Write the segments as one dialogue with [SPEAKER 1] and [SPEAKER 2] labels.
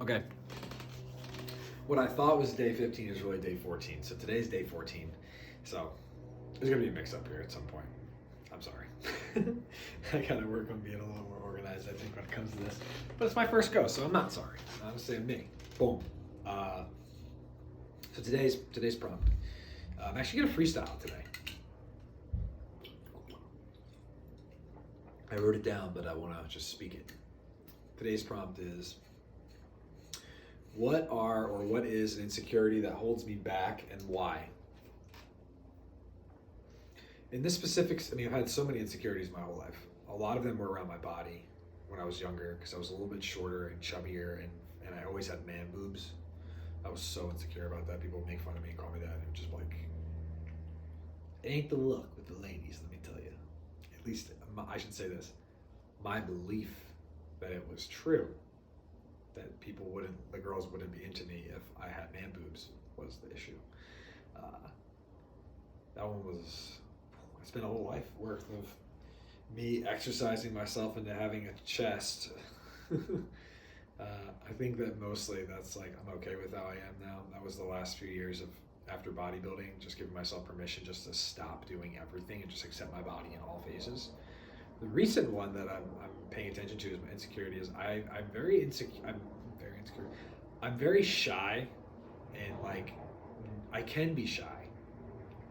[SPEAKER 1] Okay. What I thought was day 15 is really day 14. So today's day 14. So there's going to be a mix up here at some point. I'm sorry. I got to work on being a little more organized, I think, when it comes to this. But it's my first go, so I'm not sorry. I'm just saying me. Boom. So today's prompt. I'm actually going to freestyle today. I wrote it down, but I want to just speak it. Today's prompt is, what is an insecurity that holds me back and why? In this specific, I've had so many insecurities my whole life. A lot of them were around my body when I was younger because I was a little bit shorter and chubbier and I always had man boobs. I was so insecure about that. People would make fun of me and call me that. And it was just like, it ain't the look with the ladies, let me tell you. At least I should say this. My belief that it was true, that the girls wouldn't be into me if I had man boobs was the issue. That one was, I spent a whole life worth of me exercising myself into having a chest. I think that mostly that's like, I'm okay with how I am now. That was the last few years of after bodybuilding, just giving myself permission just to stop doing everything and just accept my body in all phases. The recent one that I'm paying attention to is my insecurity. I'm very insecure. I'm very shy, and like I can be shy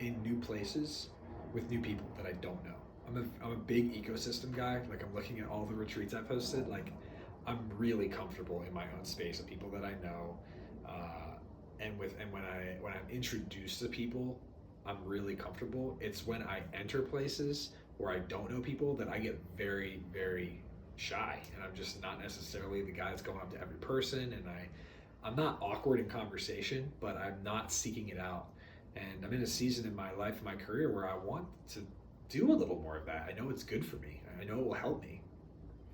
[SPEAKER 1] in new places with new people that I don't know. I'm a big ecosystem guy. Like I'm looking at all the retreats I posted. Like I'm really comfortable in my own space of people that I know, and when I'm introduced to people, I'm really comfortable. It's when I enter places where I don't know people that I get very, very shy, and I'm just not necessarily the guy that's going up to every person, and I'm not awkward in conversation, but I'm not seeking it out. And I'm in a season in my life, my career, where I want to do a little more of that. I know it's good for me. I know it will help me,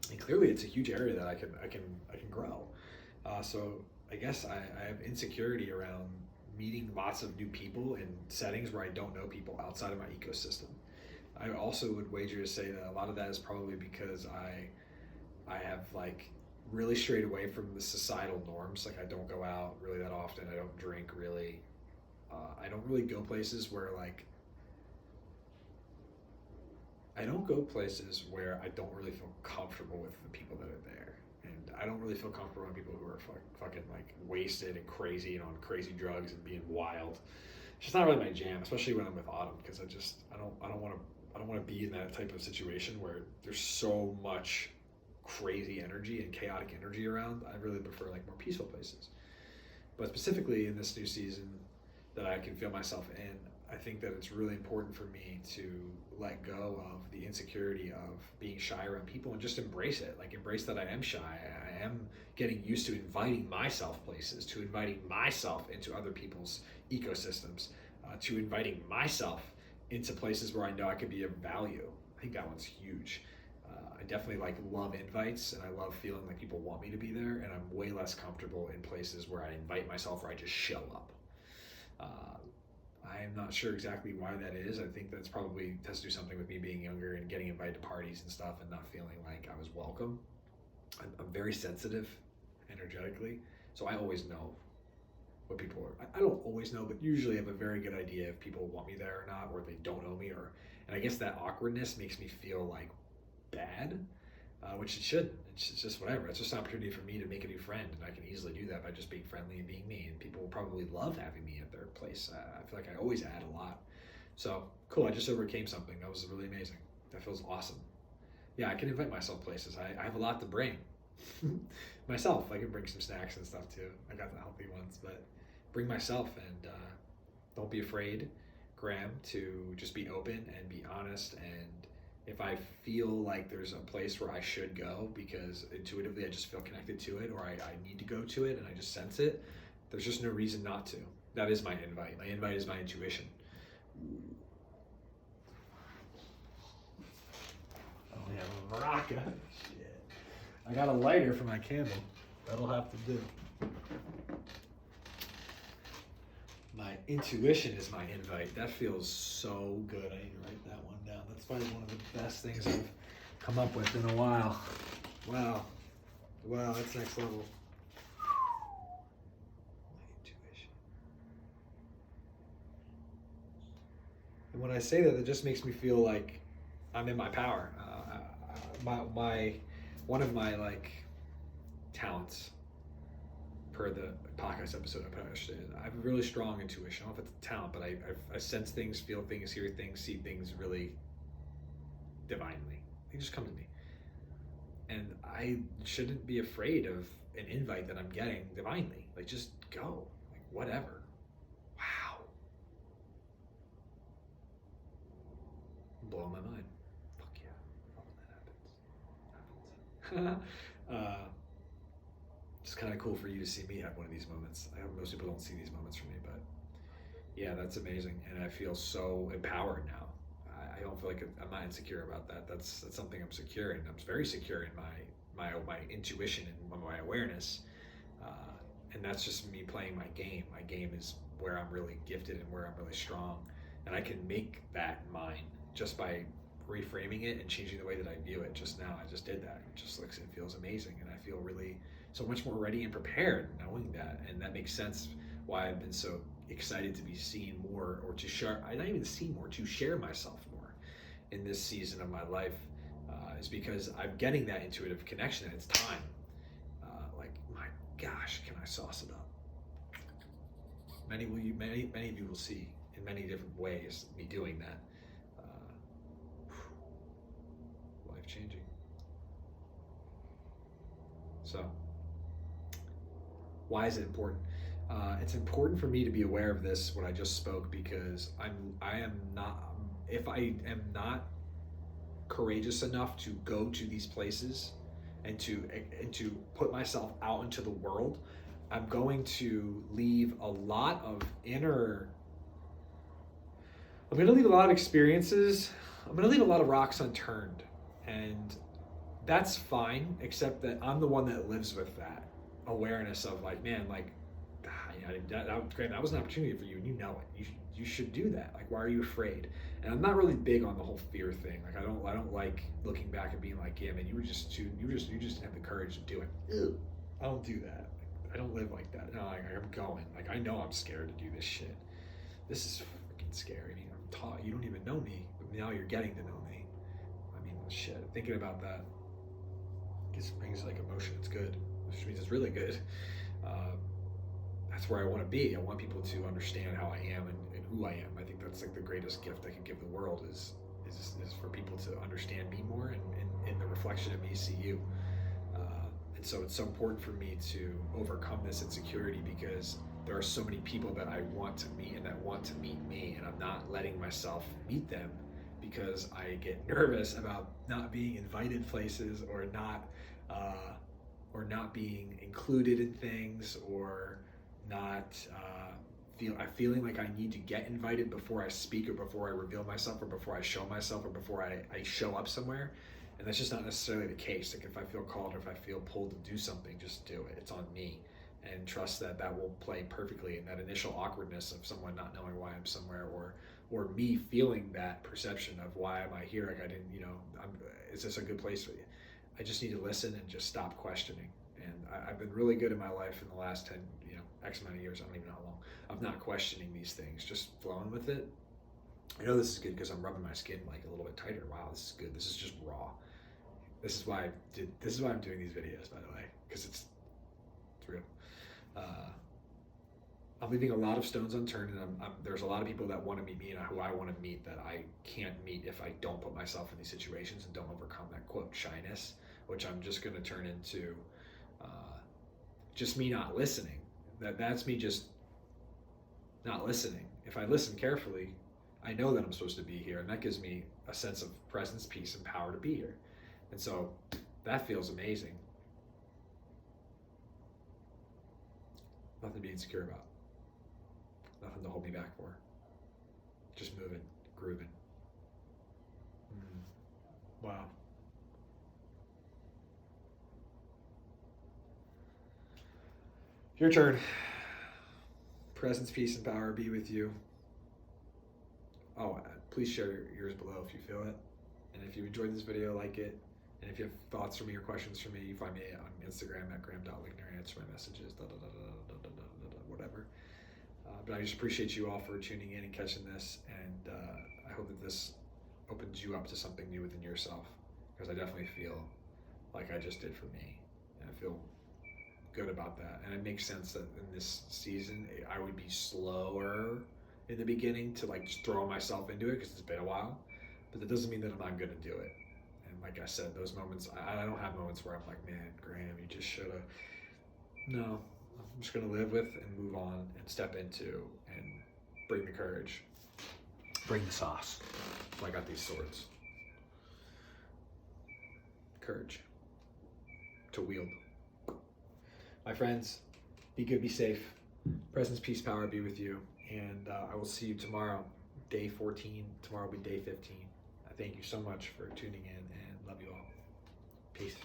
[SPEAKER 1] and clearly it's a huge area that I can grow. So I guess I have insecurity around meeting lots of new people in settings where I don't know people outside of my ecosystem. I also would wager to say that a lot of that is probably because I have like really strayed away from the societal norms. Like I don't go out really that often. I don't drink really. I don't really go places where I don't really feel comfortable with the people that are there. And I don't really feel comfortable around people who are fucking like wasted and crazy and on crazy drugs and being wild. It's just not really my jam, especially when I'm with Autumn, because I don't want to be in that type of situation where there's so much crazy energy and chaotic energy around. I really prefer like more peaceful places. But specifically in this new season that I can feel myself in, I think that it's really important for me to let go of the insecurity of being shy around people and just embrace it. Like embrace that I am shy. I am getting used to inviting myself places, to inviting myself into other people's ecosystems, to inviting myself into places where I know I could be of value. I think that one's huge. I definitely like love invites, and I love feeling like people want me to be there, and I'm way less comfortable in places where I invite myself or I just show up. I'm not sure exactly why that is. I think that's probably has to do something with me being younger and getting invited to parties and stuff and not feeling like I was welcome. I'm very sensitive energetically, so I always know what people are. I don't always know, but usually I have a very good idea if people want me there or not, or they don't know me, and I guess that awkwardness makes me feel like bad, which it shouldn't. It's just whatever. It's just an opportunity for me to make a new friend, and I can easily do that by just being friendly and being me, and people will probably love having me at their place. I feel like I always add a lot. So cool, I just overcame something. That was really amazing. That feels awesome. Yeah, I can invite myself places. I have a lot to bring. Myself, I can bring some snacks and stuff too. I got the healthy ones, but bring myself, and don't be afraid, Graham, to just be open and be honest. And if I feel like there's a place where I should go because intuitively I just feel connected to it, or I need to go to it and I just sense it, there's just no reason not to. That is my invite. My invite is my intuition. Oh, we have a maraca. Shit. I got a lighter for my candle. That'll have to do. My intuition is my invite. That feels so good. I need to write that one down. That's probably one of the best things I've come up with in a while. Wow. Wow, that's next level. And when I say that, it just makes me feel like I'm in my power. My one of my like talents, per the podcast episode I posted, I have a really strong intuition. I don't know if it's a talent, but I sense things, feel things, hear things, see things really divinely. They just come to me. And I shouldn't be afraid of an invite that I'm getting divinely. Like, just go. Like, whatever. Wow. I'm blowing my mind. Fuck yeah. I love when that happens. It's kind of cool for you to see me have one of these moments. I hope most people don't see these moments from me, but yeah, that's amazing. And I feel so empowered now. I don't feel like I'm not insecure about that. That's something I'm secure in. I'm very secure in my intuition and my awareness, and that's just me playing my game. My game is where I'm really gifted and where I'm really strong, and I can make that mine just by reframing it and changing the way that I view it. Just now, I just did that. It just looks, it feels amazing, and I feel really so much more ready and prepared knowing that, and that makes sense why I've been so excited to be seen more, or to share. I not even see more, to share myself more in this season of my life, is because I'm getting that intuitive connection, and it's time. Like, my gosh, can I sauce it up? Many of you will see in many different ways me doing that. Life changing. So, why is it important? It's important for me to be aware of this, what I just spoke, because I am not, if I am not courageous enough to go to these places and to put myself out into the world, I'm going to leave a lot of I'm going to leave a lot of experiences. I'm going to leave a lot of rocks unturned, and that's fine, except that I'm the one that lives with that awareness of like, man, like, that was an opportunity for you, and you know it. You should do that. Like, why are you afraid? And I'm not really big on the whole fear thing. Like, I don't like looking back and being like, yeah, man, you just didn't have the courage to do it. Ew. I don't do that. Like, I don't live like that. No, like, I'm going. Like, I know I'm scared to do this shit. This is freaking scary. I mean, I'm taught. You don't even know me, but now you're getting to know me. I mean, shit. Thinking about that just brings like emotion. It's good, which means it's really good. That's where I want to be. I want people to understand how I am and who I am. I think that's like the greatest gift I can give the world is for people to understand me more, and the reflection of me see you. And so it's so important for me to overcome this insecurity, because there are so many people that I want to meet and that want to meet me, and I'm not letting myself meet them because I get nervous about not being invited places, or not being included in things, or not feeling like I need to get invited before I speak, or before I reveal myself, or before I show myself, or before I show up somewhere. And that's just not necessarily the case. Like, if I feel called, or if I feel pulled to do something, just do it. It's on me, and trust that that will play perfectly. And that initial awkwardness of someone not knowing why I'm somewhere, or me feeling that perception of why am I here? Like, I didn't, is this a good place for you? I just need to listen and just stop questioning. And I've been really good in my life in the last 10, X amount of years, I don't even know how long, of not questioning these things, just flowing with it. I know this is good because I'm rubbing my skin like a little bit tighter. Wow, this is good. This is just raw. This is why I'm doing these videos, by the way, because it's real. I'm leaving a lot of stones unturned, and there's a lot of people that want to meet me and who I want to meet that I can't meet if I don't put myself in these situations and don't overcome that, quote, shyness, which I'm just going to turn into just me not listening. That's me just not listening. If I listen carefully, I know that I'm supposed to be here, and that gives me a sense of presence, peace, and power to be here. And so that feels amazing. Nothing to be insecure about. Nothing to hold me back for. Just moving, grooving. Wow. Your turn. Presence, peace, and power be with you. Oh, please share yours below if you feel it. And if you enjoyed this video, like it. And if you have thoughts for me or questions for me, you find me on Instagram at graham.wigner. Answer my messages, whatever. But I just appreciate you all for tuning in and catching this. And I hope that this opens you up to something new within yourself, because I definitely feel like I just did for me, and I feel good about that. And it makes sense that in this season I would be slower in the beginning to like just throw myself into it because it's been a while, but that doesn't mean that I'm not gonna do it. And like I said, those moments, I don't have moments where I'm like, man, Graham, you just should have. No, I'm just gonna live with and move on and step into and bring the courage, bring the sauce. So I got these swords. Courage to wield. My friends, be good, be safe. Presence, peace, power be with you. And I will see you tomorrow, day 14. Tomorrow will be day 15. Thank you so much for tuning in, and love you all. Peace.